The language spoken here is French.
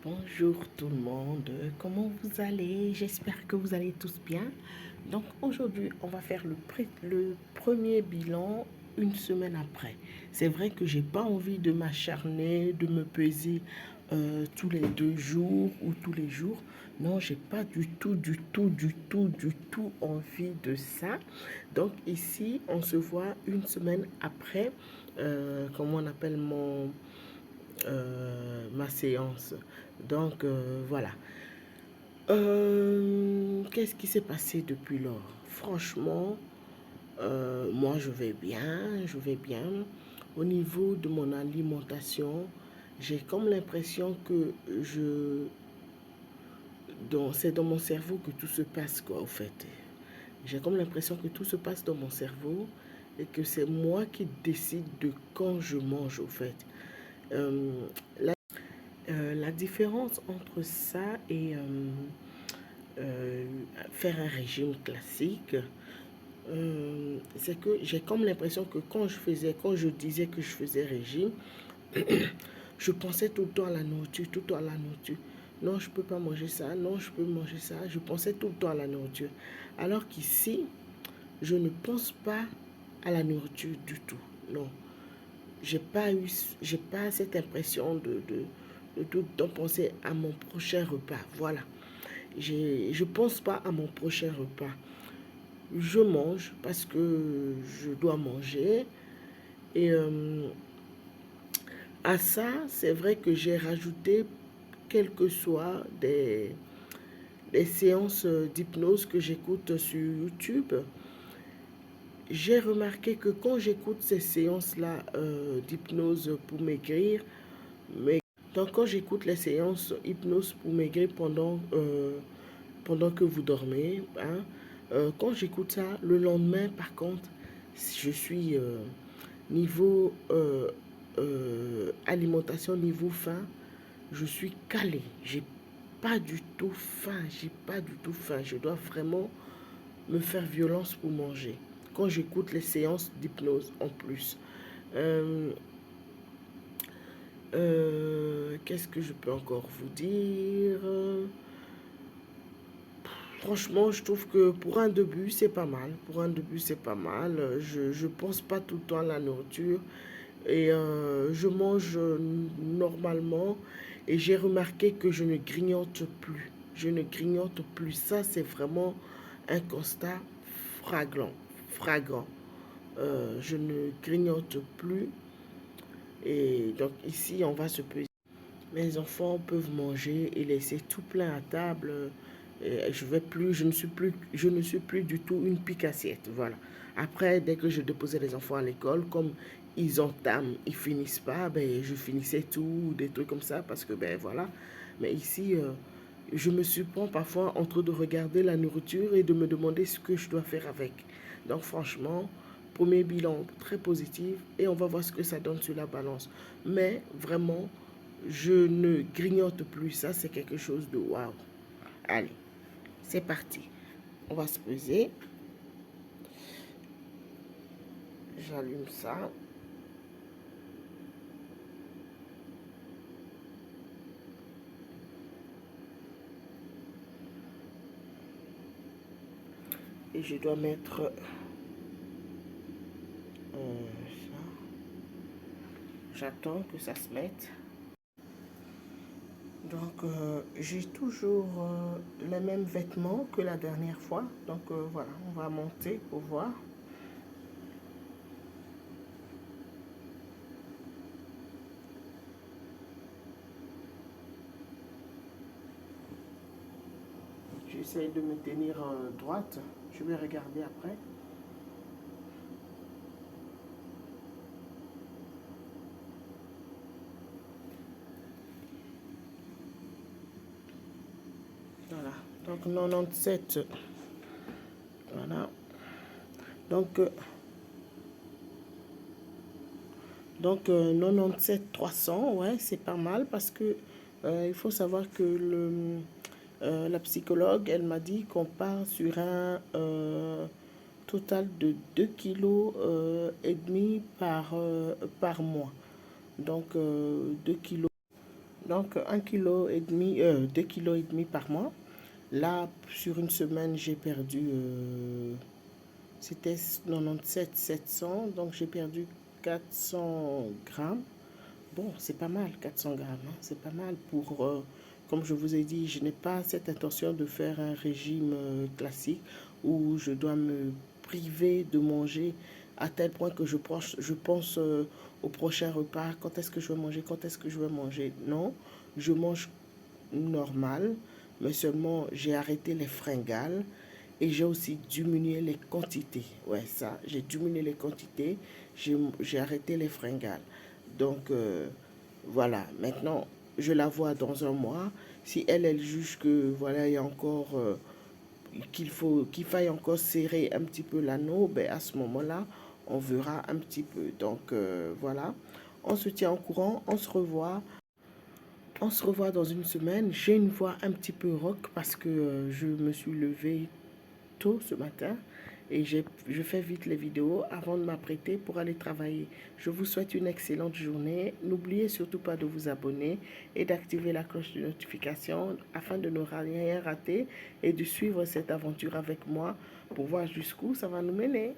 Bonjour tout le monde, comment vous allez? J'espère que vous allez tous bien. Donc aujourd'hui, on va faire le premier bilan une semaine après. C'est vrai que j'ai pas envie de m'acharner, de me peser tous les 2 jours ou tous les jours. Non, j'ai pas du tout envie de ça. Donc ici, on se voit une semaine après, comment on appelle ma séance. Donc voilà. Qu'est-ce qui s'est passé depuis lors? Franchement, moi je vais bien, je vais bien. Au niveau de mon alimentation, j'ai comme l'impression que c'est dans mon cerveau que tout se passe, quoi, au fait. J'ai comme l'impression que tout se passe dans mon cerveau et que c'est moi qui décide de quand je mange, au fait. Euh, la différence entre ça et euh, faire un régime classique, c'est que j'ai comme l'impression que quand je disais que je faisais régime, je pensais tout le temps à la nourriture, tout le temps à la nourriture. Non, je ne peux pas manger ça, non, je peux manger ça. Je pensais tout le temps à la nourriture. Alors qu'ici, je ne pense pas à la nourriture du tout. Non, j'ai pas cette impression de tout le temps penser à mon prochain repas. Voilà. Je pense pas à mon prochain repas. Je mange parce que je dois manger. Et à ça, c'est vrai que j'ai rajouté, quelles que soient des séances d'hypnose que j'écoute sur YouTube. J'ai remarqué que quand j'écoute ces séances-là d'hypnose pour maigrir, donc quand j'écoute les séances hypnose pour maigrir pendant que vous dormez, hein, quand j'écoute ça, le lendemain, par contre, je suis niveau alimentation, niveau faim, je suis calée. J'ai pas du tout faim, j'ai pas du tout faim. Je dois vraiment me faire violence pour manger. Quand j'écoute les séances d'hypnose en plus. Euh, Qu'est-ce que je peux encore vous dire? Franchement, je trouve que pour un début, c'est pas mal. Pour un début, c'est pas mal. Je pense pas tout le temps à la nourriture. Et je mange normalement. Et j'ai remarqué que je ne grignote plus. Je ne grignote plus. Ça, c'est vraiment un constat fragrant. Fragrant. Je ne grignote plus. Et donc ici, on va se peser. Mes enfants peuvent manger et laisser tout plein à table. Je ne suis plus du tout une pique assiette. Voilà. Après, dès que je déposais les enfants à l'école, comme ils entament, ils finissent pas, ben, je finissais tout, des trucs comme ça, parce que, ben voilà. Mais ici, je me surprends parfois entre de regarder la nourriture et de me demander ce que je dois faire avec. Donc, franchement, premier bilan très positif et on va voir ce que ça donne sur la balance. Mais vraiment, je ne grignote plus. Ça, c'est quelque chose de waouh. Allez, c'est parti. On va se peser. J'allume ça. Et je dois mettre ça. J'attends que ça se mette. Donc, j'ai toujours les mêmes vêtements que la dernière fois. Donc, voilà, on va monter pour voir. J'essaie de me tenir droite. Je vais regarder après. Voilà. Donc, 97. Voilà. Donc, 97 300, ouais, c'est pas mal parce que il faut savoir que la psychologue, elle m'a dit qu'on part sur un total de 2 kilos et demi par mois. Donc 2 kilos. Donc 1,5 kg, 2,5 kg par mois. Là, sur une semaine, j'ai perdu, c'était 97 700, donc j'ai perdu 400 grammes. Bon, c'est pas mal, 400 grammes, hein, c'est pas mal pour, comme je vous ai dit, je n'ai pas cette intention de faire un régime classique où je dois me priver de manger à tel point que je pense au prochain repas, quand est-ce que je vais manger, quand est-ce que je vais manger. Non, je mange normal, mais seulement j'ai arrêté les fringales et j'ai aussi diminué les quantités. Ouais, ça, j'ai diminué les quantités, j'ai arrêté les fringales. Donc, voilà, maintenant, je la vois dans un mois. Si elle, elle juge que, voilà, il y a encore, qu'il faille encore serrer un petit peu l'anneau, ben à ce moment-là, on verra un petit peu. Donc, voilà, on se tient au courant, on se revoit. On se revoit dans une semaine. J'ai une voix un petit peu rock parce que je me suis levée tôt ce matin et je fais vite les vidéos avant de m'apprêter pour aller travailler. Je vous souhaite une excellente journée. N'oubliez surtout pas de vous abonner et d'activer la cloche de notification afin de ne rien rater et de suivre cette aventure avec moi pour voir jusqu'où ça va nous mener.